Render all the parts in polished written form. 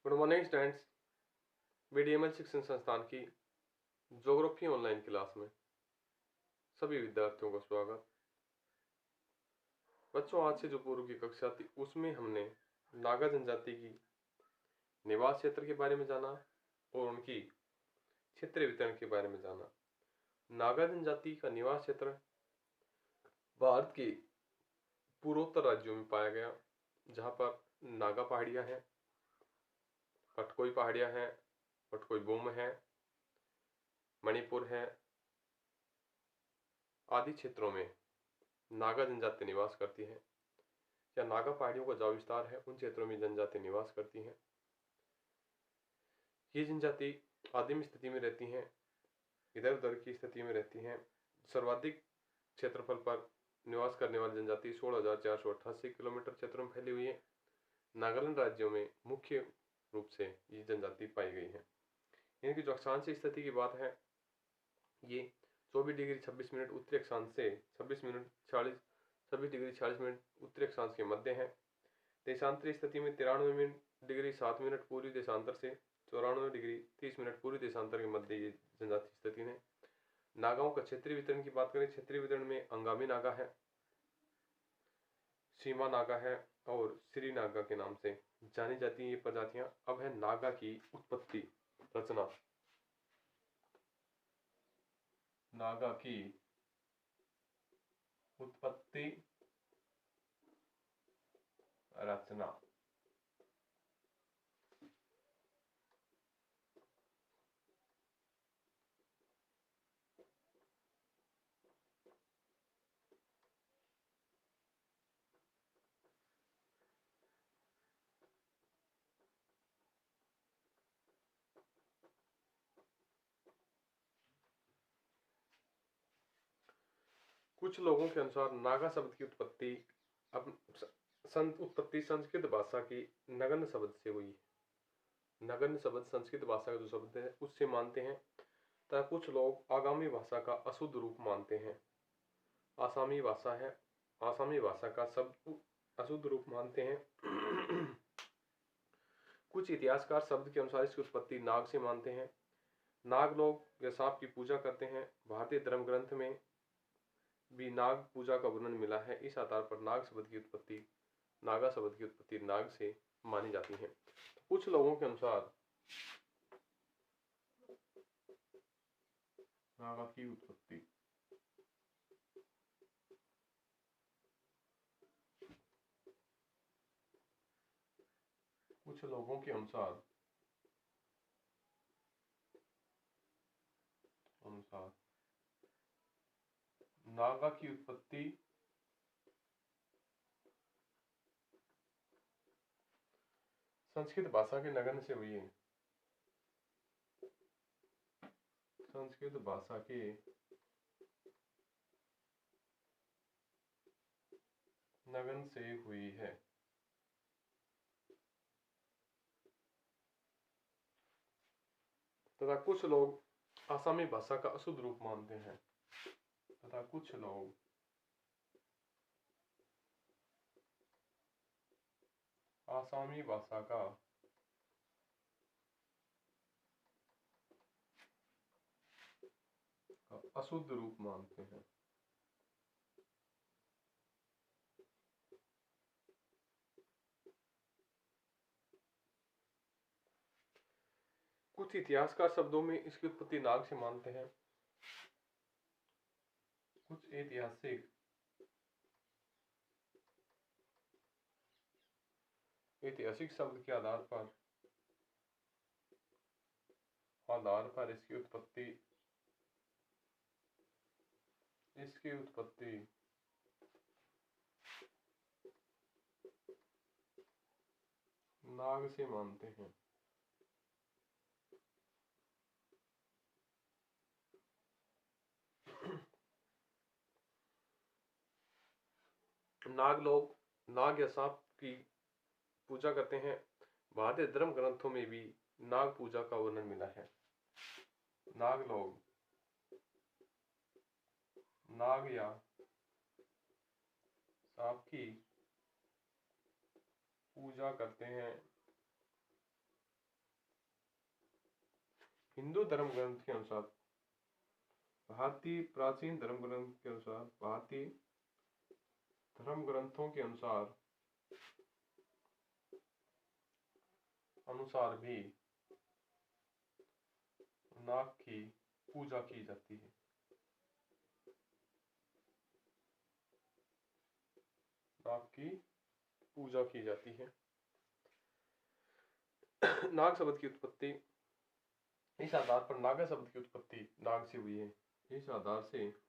Good morning students. बीडीएमएल शिक्षण संस्थान की ज्योग्राफी ऑनलाइन क्लास में सभी विद्यार्थियों का स्वागत। बच्चों, आज से जो पूर्व की कक्षा थी उसमें हमने नागा जनजाति की निवास क्षेत्र के बारे में जाना और उनकी क्षेत्रीय वितरण के बारे में जाना। नागा जनजाति का निवास क्षेत्र भारत के पूर्वोत्तर राज्यों में पाया गया, जहाँ पर नागा पहाड़ियाँ हैं, पटकोई पहाड़ियाँ हैं, पटकोई बोम है, मणिपुर है आदि क्षेत्रों में नागा जनजाति निवास करती है या नागा पहाड़ियों का जो विस्तार है उन क्षेत्रों में जनजाति निवास करती हैं। ये जनजाति आदिम स्थिति में रहती हैं, इधर उधर की स्थिति में रहती हैं। सर्वाधिक क्षेत्रफल पर निवास करने वाली जनजाति 16,488 किलोमीटर क्षेत्र में फैली हुई है। नागालैंड राज्यों में मुख्य रूप से ये जनजाति पाई गई है। इनकी जो अक्षांश स्थिति की बात है, ये 24 डिग्री 26 मिनट उत्तरी अक्षांश से 26 डिग्री 40 मिनट उत्तरी अक्षांश के मध्य है। देशांतरी स्थिति में 93 डिग्री 7 मिनट पूर्वी देशांतर से 94 डिग्री 30 मिनट पूर्वी देशांतर के मध्य ये जनजाति स्थिति है। नागाओं का क्षेत्रीय वितरण की बात करें, क्षेत्रीय वितरण में अंगामी नागा है, सीमा नागा है और श्री नागा के नाम से जानी जाती है ये प्रजातियां। अब है नागा की उत्पत्ति रचना। नागा की उत्पत्ति रचना। कुछ लोगों के अनुसार नागा शब्द की उत्पत्ति संस्कृत भाषा की नगन शब्द से हुई। नगन शब्द संस्कृत भाषा का जो शब्द है उससे मानते हैं, तथा कुछ लोग आगामी भाषा का अशुद्ध रूप मानते हैं। आसामी भाषा है, आसामी भाषा का शब्द अशुद्ध रूप मानते हैं। कुछ इतिहासकार शब्द के अनुसार इसकी उत्पत्ति नाग से मानते हैं। नाग लोग या सांप की पूजा करते हैं। भारतीय धर्म ग्रंथ में भी नाग पूजा का वर्णन मिला है। इस आधार पर नागा शब्द की उत्पत्ति नाग से मानी जाती है। कुछ लोगों के अनुसार नागा की उत्पत्ति नागा की उत्पत्ति संस्कृत भाषा के नगन से हुई है। संस्कृत भाषा के नगन से हुई है। तथा कुछ लोग आसामी भाषा का अशुद्ध रूप मानते हैं। आसामी भाषा का अशुद्ध रूप मानते हैं। कुछ इतिहासकार शब्दों में इसकी उत्पत्ति नाग से मानते हैं। कुछ ऐतिहासिक शब्द के आधार पर इसकी उत्पत्ति नाग से मानते हैं। नाग लोग नाग या सांप की पूजा करते हैं। भारतीय धर्म ग्रंथों में भी नाग पूजा का वर्णन मिला है। नाग लोग नाग या सांप की पूजा करते हैं। हिंदू धर्म ग्रंथ के अनुसार, भारतीय प्राचीन धर्म ग्रंथ के अनुसार, भारतीय धर्म ग्रंथों के अनुसार भी नाग की पूजा की जाती है। नाग की पूजा की जाती है। नाग शब्द की उत्पत्ति, इस आधार पर नागा शब्द की उत्पत्ति नाग से हुई है। इस आधार से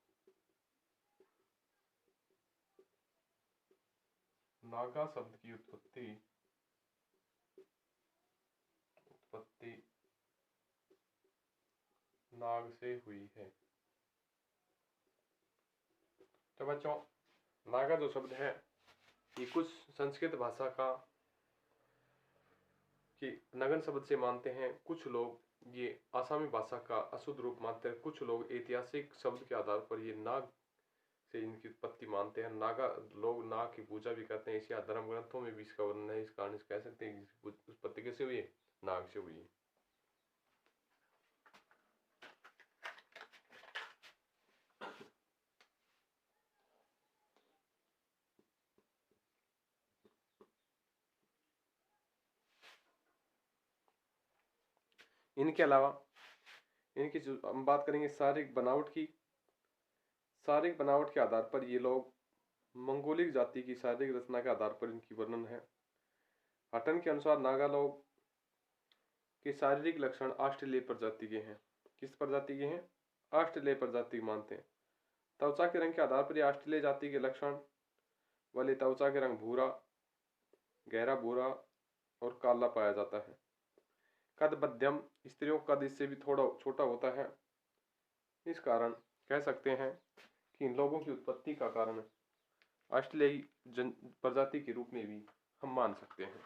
नागा शब्द की उत्पत्ति नाग से हुई है। तो बच्चों, नागा जो शब्द है ये कुछ संस्कृत भाषा का कि नगन शब्द से मानते हैं, कुछ लोग ये आसामी भाषा का अशुद्ध रूप मानते हैं, कुछ लोग ऐतिहासिक शब्द के आधार पर ये नाग से इनकी उत्पत्ति मानते हैं। नागा लोग नाग की पूजा भी करते हैं। इसी धर्म ग्रंथों में भी इसका वर्णन है। इस कारण से कह सकते हैं कि उत्पत्ति कैसे हुई है, नाग से हुई है। इनके अलावा इनकी जो हम बात करेंगे शारीरिक बनावट की, शारीरिक बनावट के आधार पर ये लोग मंगोलिक जाति की शारीरिक रचना के आधार पर इनकी वर्णन है। हटन के अनुसार नागा लोग के शारीरिक लक्षण ऑस्ट्रेलिया प्रजाति के हैं। किस प्रजाति के हैं? ऑस्ट्रेलिया प्रजाति मानते हैं। त्वचा के रंग के आधार पर ऑस्ट्रेलिया जाति के लक्षण वाले त्वचा के रंग भूरा, गहरा भूरा और काला पाया जाता है। कद मध्यम, स्त्रियों का कद इससे भी थोड़ा छोटा होता है। इस कारण कह सकते हैं कि इन लोगों की उत्पत्ति का कारण ऑस्ट्रेलियाई प्रजाति के रूप में भी हम मान सकते हैं।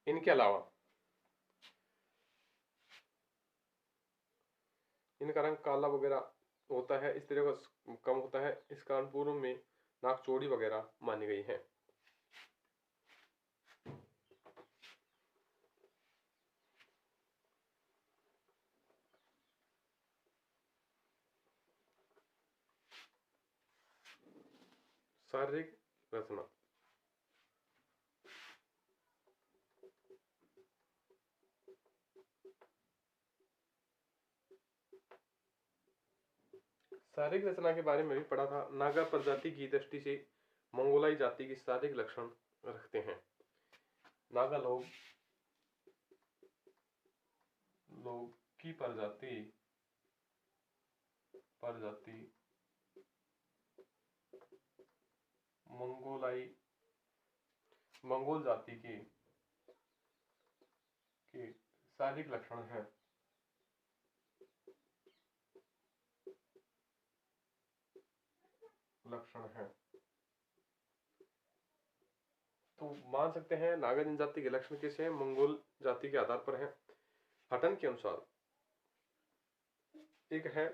इनके अलावा इनका रंग काला वगैरह होता है, इस तरह का कम होता है। इस कारण पूर्व में नाक चौड़ी वगैरह मानी गई है। शारीरिक रचना, शारीरिक रचना के बारे में भी पढ़ा था। नागा प्रजाति की दृष्टि से मंगोलाई जाति की शारीरिक लक्षण रखते हैं। नागा लोग की प्रजाति मंगोल जाति के शारीरिक लक्षण है। तो मान सकते हैं नागा जनजाति के लक्षण कैसे हैं? मंगोल जाति के आधार पर है। हटन के अनुसार एक है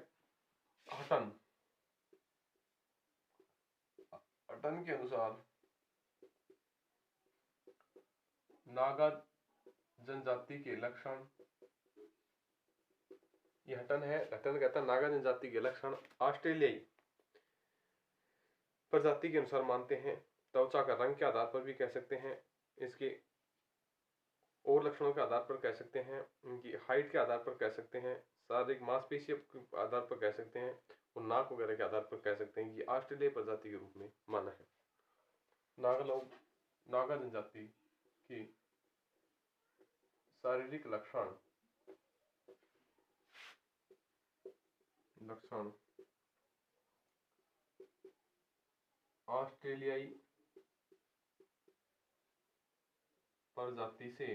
हटन के अनुसार नागा जनजाति के लक्षण, ये हटन है। हटन कहता है नागा जनजाति के लक्षण ऑस्ट्रेलियाई प्रजाति के अनुसार मानते हैं। त्वचा का रंग के आधार पर भी कह सकते हैं, इसके और लक्षणों के आधार पर कह सकते हैं, इनकी हाइट के आधार पर कह सकते हैं, शारीरिक मांसपेशियों के आधार पर कह सकते हैं और नाक वगैरह के आधार पर कह सकते हैं कि ऑस्ट्रेलिया प्रजाति के रूप में माना है। नागा जनजाति की शारीरिक लक्षण ऑस्ट्रेलियाई प्रजाति से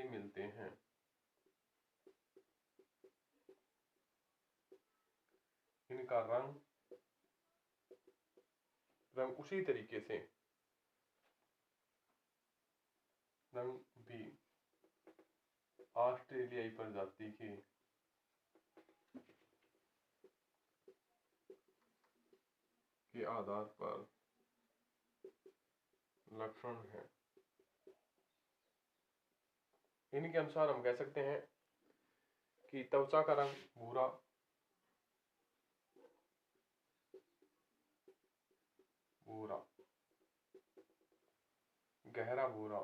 मिलते हैं। इनका रंग उसी तरीके से रंग भी ऑस्ट्रेलियाई प्रजाति के आधार पर लक्षण है। इनके अनुसार हम कह सकते हैं कि त्वचा का रंग भूरा, भूरा, गहरा भूरा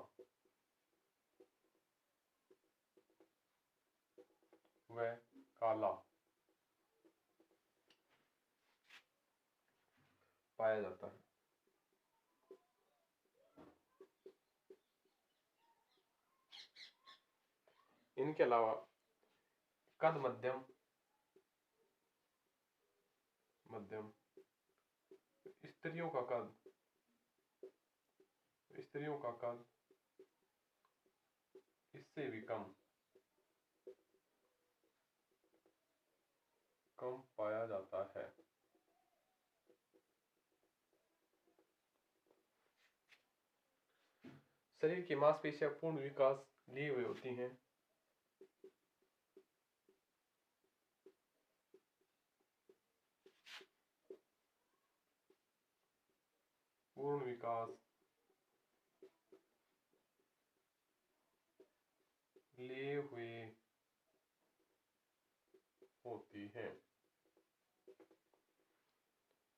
व काला पाया जाता है। इनके अलावा कद मध्यम, मध्यम, स्त्रियों का कद इससे भी कम पाया जाता है। शरीर की मांसपेशियां पूर्ण विकास लिए हुए होती हैं। पूर्ण विकास लिए हुए होती हैं।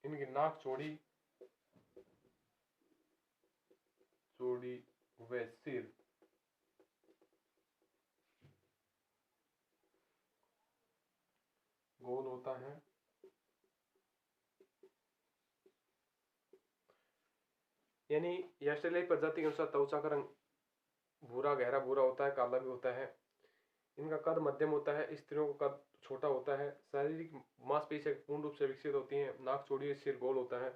इनकी नाक चौड़ी व सिर गोल होता है। यानी ऑस्ट्रेलियाई प्रजाति के अनुसार त्वचा का रंग भूरा, गहरा भूरा होता है, काला भी होता है। इनका कद मध्यम होता है, स्त्रियों का कद छोटा होता है, शारीरिक मांसपेशियां पूर्ण रूप से विकसित होती हैं, नाक चौड़ी, सिर गोल होता है।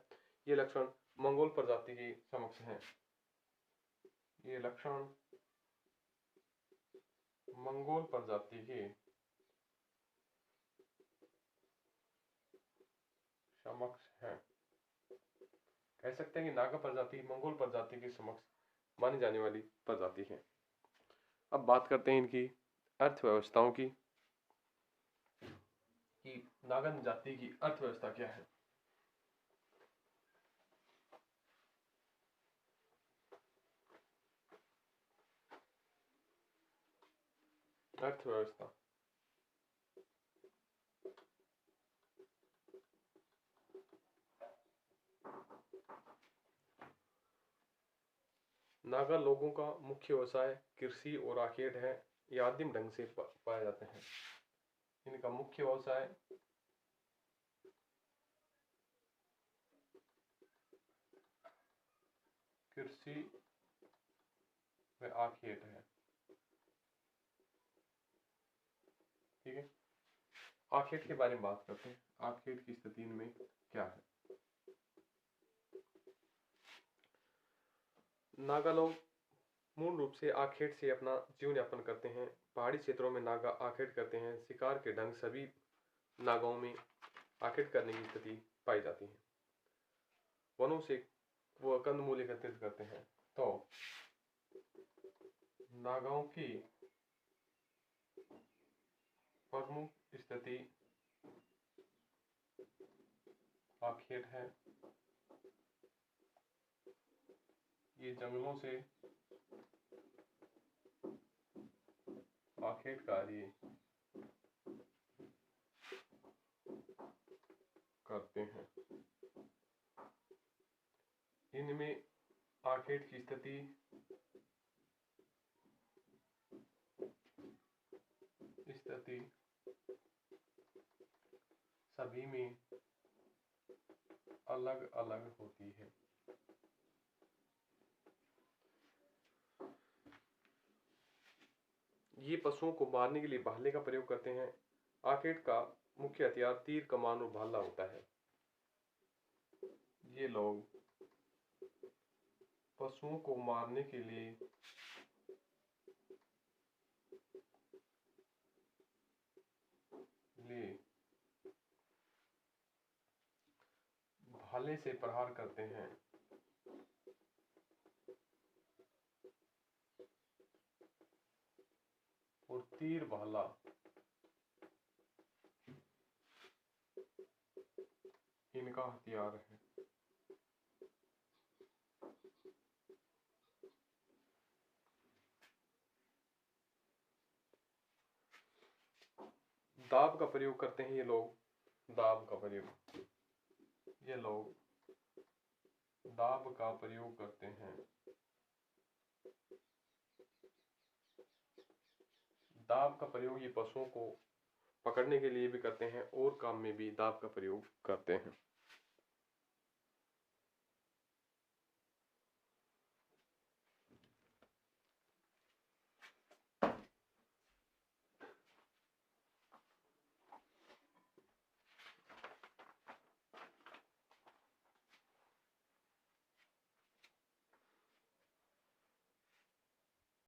ये लक्षण मंगोल प्रजाति के समक्ष हैं। ये लक्षण मंगोल प्रजाति के समक्ष हैं। कह सकते हैं कि नागा प्रजाति मंगोल प्रजाति के समक्ष मानी जाने वाली प्रजाति है। अब बात करते हैं इनकी अर्थव्यवस्थाओं की, कि नागा जाति की अर्थव्यवस्था क्या है। अर्थव्यवस्था नागा लोगों का मुख्य व्यवसाय कृषि और आखेट है। ये आदिम ढंग से पाए जाते हैं। इनका मुख्य व्यवसाय कृषि व आखेट है। ठीक है, आखेट के बारे में बात करते हैं। आखेट की स्थिति इनमें क्या है। नागा लोग मूल रूप से आखेट से अपना जीवन यापन करते हैं। पहाड़ी क्षेत्रों में नागा आखेट करते हैं। शिकार के ढंग सभी नागाओं में आखेट करने की स्थिति पाई जाती है। वनों से वो कंदमूल एकत्रित करते हैं। तो नागाओं की प्रमुख स्थिति आखेट है। ये जंगलों से आखेट कार्य करते हैं। इनमें आखेट की स्थिति सभी में अलग अलग होती है। ये पशुओं को मारने के लिए भाले का प्रयोग करते हैं। आखेट का मुख्य हथियार तीर, कमान और भाला होता है। ये लोग पशुओं को मारने के लिए भाले से प्रहार करते हैं। और तीर भाला इनका हथियार है। दाब का प्रयोग करते हैं ये लोग, दाब का प्रयोग, ये लोग दाब का प्रयोग करते हैं। दाब का प्रयोग ये पशुओं को पकड़ने के लिए भी करते हैं और काम में भी दाब का प्रयोग करते हैं।